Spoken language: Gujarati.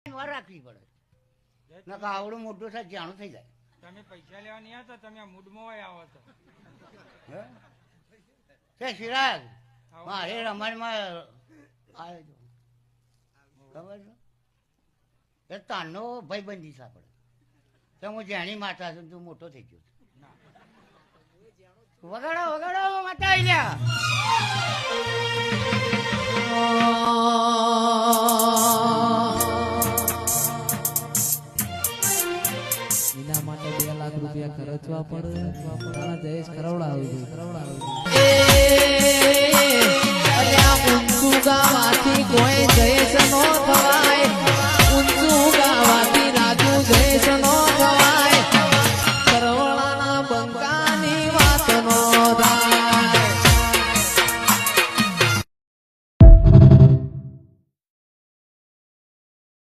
વાર રાખવી પડે નકા આવડું મોટું થાય જાણું થઈ જાય. તમે પૈસા લેવા નહીં આવતા, તમે મૂડમાં આવો તો તે સિરાજ મારે રમણમાં આવ્યો છો ખબર છે એ તારનો ભાઈબંધી છે આપણે તો હું જેની માતા છું તું મોટો થઈ ગયો વગાડો વગાડો માતા આવી ગયા. એના માટે 2 લાખ રૂપિયા ખર્ચવા પડે. જયેશ કરોડા આવી